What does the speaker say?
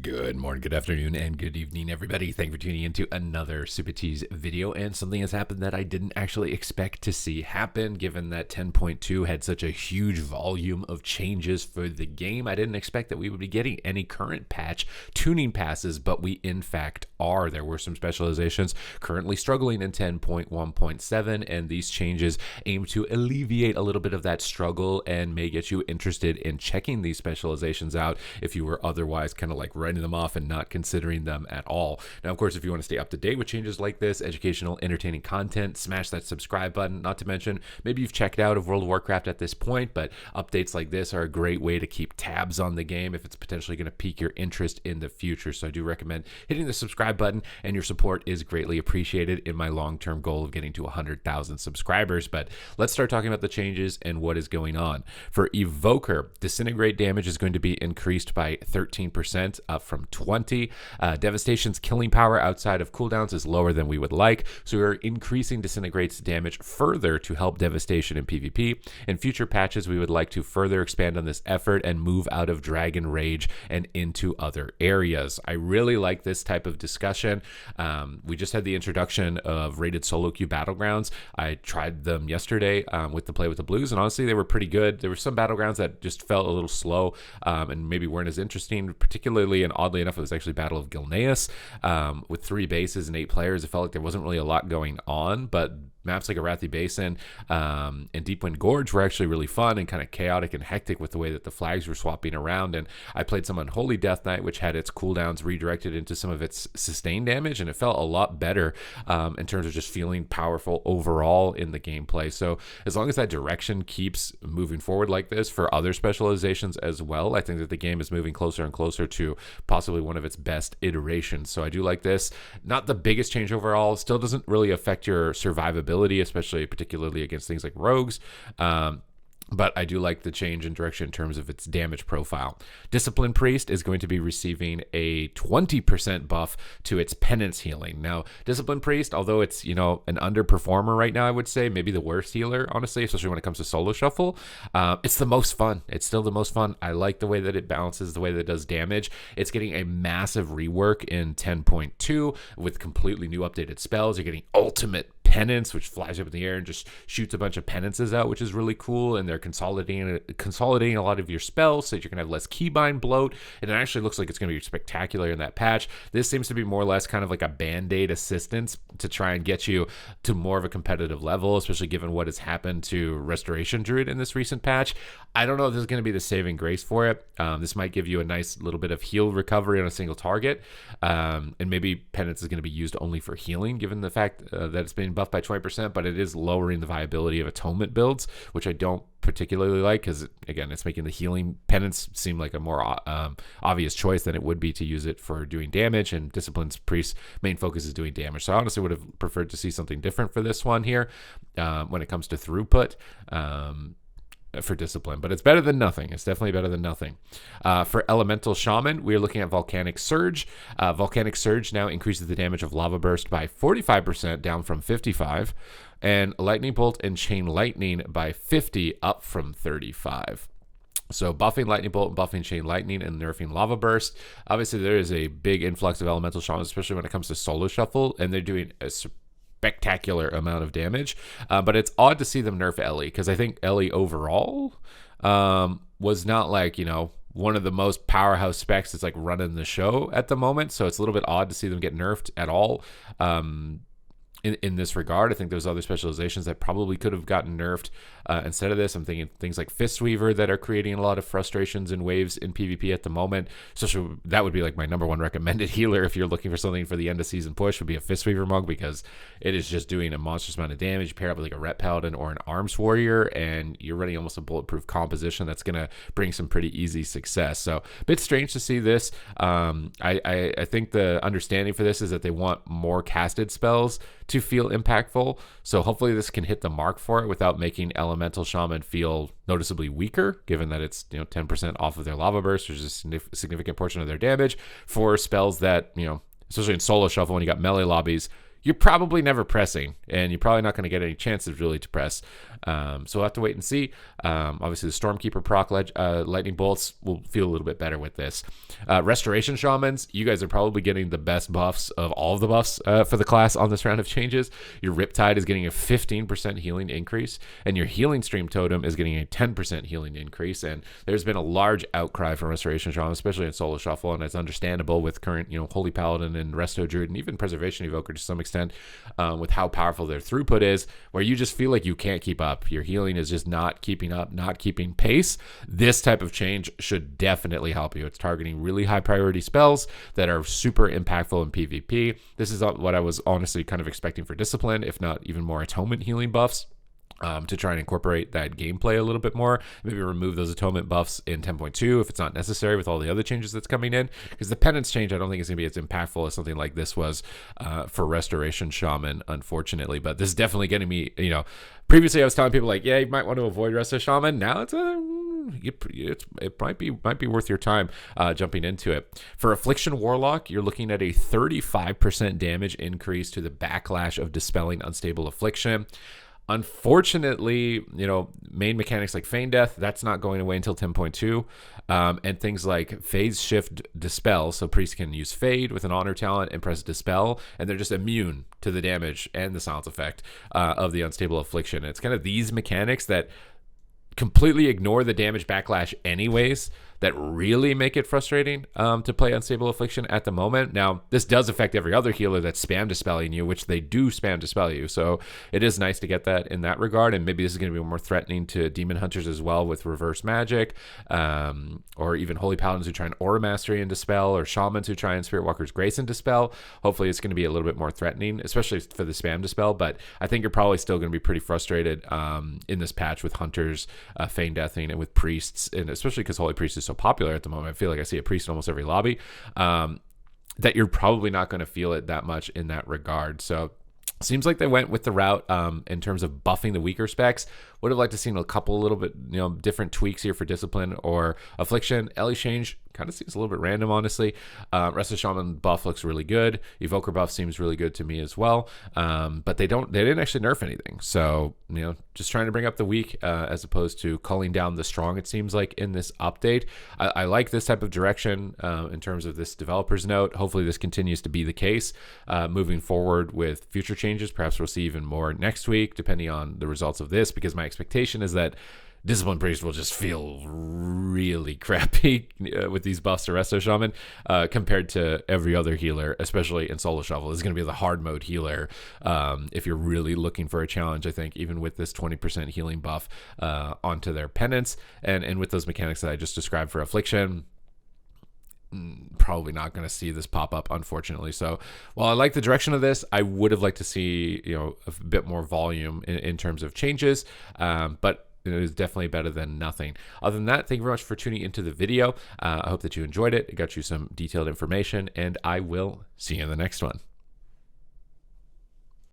Good morning, good afternoon, and good evening, everybody. Thank you for tuning into another Supatease video. And something has happened that I didn't actually expect to see happen, given that 10.2 had such a huge volume of changes for the game. I didn't expect that we would be getting any current patch tuning passes, but we in fact are. There were some specializations currently struggling in 10.1.7, and these changes aim to alleviate a little bit of that struggle and may get you interested in checking these specializations out if you were otherwise kind of like writing them off and not considering them at all. Now, of course, if you want to stay up to date with changes like this, educational, entertaining content, smash that subscribe button. Not to mention, maybe you've checked out of World of Warcraft at this point, but updates like this are a great way to keep tabs on the game if it's potentially going to pique your interest in the future. So I do recommend hitting the subscribe button, and your support is greatly appreciated in my long-term goal of getting to 100,000 subscribers. But let's start talking about the changes and what is going on. For Evoker, disintegrate damage is going to be increased by 13%, up from 20. Devastation's killing power outside of cooldowns is lower than we would like, so we're increasing Disintegrate's damage further to help Devastation in PvP. In future patches, we would like to further expand on this effort and move out of Dragon Rage and into other areas. I really like this type of discussion. We just had the introduction of rated solo queue battlegrounds. I tried them yesterday with the Play with the Blues, and honestly, they were pretty good. There were some battlegrounds that just felt a little slow and maybe weren't as interesting, particularly, and oddly enough, it was actually Battle of Gilneas with 3 bases and 8 players. It felt like there wasn't really a lot going on, but maps like Arathi Basin and Deepwind Gorge were actually really fun and kind of chaotic and hectic with the way that the flags were swapping around. And I played some Unholy Death Knight, which had its cooldowns redirected into some of its sustained damage, and it felt a lot better in terms of just feeling powerful overall in the gameplay. So as long as that direction keeps moving forward like this for other specializations as well, I think that the game is moving closer and closer to possibly one of its best iterations. So I do like this. Not the biggest change overall, still doesn't really affect your survivability, especially particularly against things like rogues. But I do like the change in direction in terms of its damage profile. Discipline Priest is going to be receiving a 20% buff to its penance healing. Now, Discipline Priest, although it's, an underperformer right now, I would say, maybe the worst healer, honestly, especially when it comes to solo shuffle, it's the most fun. It's still the most fun. I like the way that it balances, the way that it does damage. It's getting a massive rework in 10.2 with completely new updated spells. You're getting ultimate penance, which flies up in the air and just shoots a bunch of penances out, which is really cool. And they're consolidating a lot of your spells so that you're gonna have less keybind bloat, and it actually looks like it's gonna be spectacular in that patch. This seems to be more or less kind of like a band-aid assistance to try and get you to more of a competitive level, especially given what has happened to Restoration Druid in this recent patch. I don't know if this is going to be the saving grace for it. This might give you a nice little bit of heal recovery on a single target, and maybe penance is going to be used only for healing, given the fact that it's being buffed by 20%, but it is lowering the viability of atonement builds, which I don't particularly like, because again, it's making the healing penance seem like a more obvious choice than it would be to use it for doing damage, and Discipline's Priest's main focus is doing damage. So I honestly would have preferred to see something different for this one here when it comes to throughput for Discipline, but it's better than nothing. It's definitely better than nothing. For Elemental Shaman, we're looking at Volcanic Surge. Volcanic Surge now increases the damage of Lava Burst by 45%, down from 55%, and Lightning Bolt and Chain Lightning by 50%, up from 35%. So buffing Lightning Bolt, buffing Chain Lightning, and nerfing Lava Burst. Obviously, there is a big influx of Elemental Shamans, especially when it comes to solo shuffle, and they're doing a spectacular amount of damage. But it's odd to see them nerf Ellie, because I think Ellie overall was not like, one of the most powerhouse specs that's like running the show at the moment. So it's a little bit odd to see them get nerfed at all. In this regard, I think there's other specializations that probably could have gotten nerfed instead of this. I'm thinking things like Fistweaver that are creating a lot of frustrations and waves in PvP at the moment. So that would be like my number one recommended healer if you're looking for something for the end of season push, would be a Fistweaver mug, because it is just doing a monstrous amount of damage. You pair up with like a Ret Paladin or an Arms Warrior, and you're running almost a bulletproof composition that's going to bring some pretty easy success. So a bit strange to see this. I think the understanding for this is that they want more casted spells to feel impactful. So hopefully this can hit the mark for it without making Elemental Shaman feel noticeably weaker, given that it's 10% off of their Lava Burst, which is a significant portion of their damage, for spells that, especially in solo shuffle when you got melee lobbies, you're probably never pressing, and you're probably not going to get any chances really to press. So we'll have to wait and see. Obviously, the Stormkeeper proc lightning bolts will feel a little bit better with this. Restoration Shamans, you guys are probably getting the best buffs of all of the buffs for the class on this round of changes. Your Riptide is getting a 15% healing increase, and your Healing Stream Totem is getting a 10% healing increase. And there's been a large outcry from Restoration Shaman, especially in Solo Shuffle, and it's understandable with current, Holy Paladin and Resto Druid and even Preservation Evoker to some extent, with how powerful their throughput is, where you just feel like you can't keep up. Your healing is just not keeping up, not keeping pace. This type of change should definitely help you. It's targeting really high priority spells that are super impactful in PvP. This is what I was honestly kind of expecting for Discipline, if not even more atonement healing buffs. To try and incorporate that gameplay a little bit more. Maybe remove those atonement buffs in 10.2 if it's not necessary with all the other changes that's coming in. Because the penance change, I don't think is going to be as impactful as something like this was for Restoration Shaman, unfortunately. But this is definitely getting me, previously I was telling people like, yeah, you might want to avoid Resto Shaman. Now it might be worth your time jumping into it. For Affliction Warlock, you're looking at a 35% damage increase to the backlash of Dispelling Unstable Affliction. Unfortunately, main mechanics like Feign Death, that's not going away until 10.2. And things like Phase Shift Dispel, so priests can use Fade with an Honor talent and press Dispel, and they're just immune to the damage and the silence effect of the Unstable Affliction. It's kind of these mechanics that completely ignore the damage backlash anyways that really make it frustrating to play Unstable Affliction at the moment. Now, this does affect every other healer that's spam dispelling you, which they do spam dispel you. So it is nice to get that in that regard. And maybe this is going to be more threatening to Demon Hunters as well with Reverse Magic, or even Holy Paladins who try and Aura Mastery and Dispel, or Shamans who try and Spirit Walker's Grace and Dispel. Hopefully it's going to be a little bit more threatening, especially for the spam dispel. But I think you're probably still going to be pretty frustrated in this patch with Hunters, Feign Deathing, and with Priests, and especially because Holy Priest is so popular at the moment. I feel like I see a priest in almost every lobby, that you're probably not going to feel it that much in that regard. So seems like they went with the route in terms of buffing the weaker specs. Would have liked to seen a couple little bit, different tweaks here for Discipline or Affliction. Ellie Change kind of seems a little bit random, honestly. Resto Shaman buff looks really good. Evoker buff seems really good to me as well. But they didn't actually nerf anything. So, just trying to bring up the weak as opposed to culling down the strong, it seems like, in this update. I like this type of direction in terms of this developer's note. Hopefully this continues to be the case moving forward with future changes. Perhaps we'll see even more next week, depending on the results of this, because my expectation is that Discipline Priest will just feel really crappy with these buffs to Resto Shaman compared to every other healer, especially in Solo Shuffle. This is going to be the hard mode healer if you're really looking for a challenge, I think, even with this 20% healing buff onto their penance and with those mechanics that I just described for Affliction. Probably not going to see this pop up, unfortunately. So while I like the direction of this, I would have liked to see a bit more volume in terms of changes, but it is definitely better than nothing. Other than that, thank you very much for tuning into the video. I hope that you enjoyed it. It got you some detailed information, and I will see you in the next one.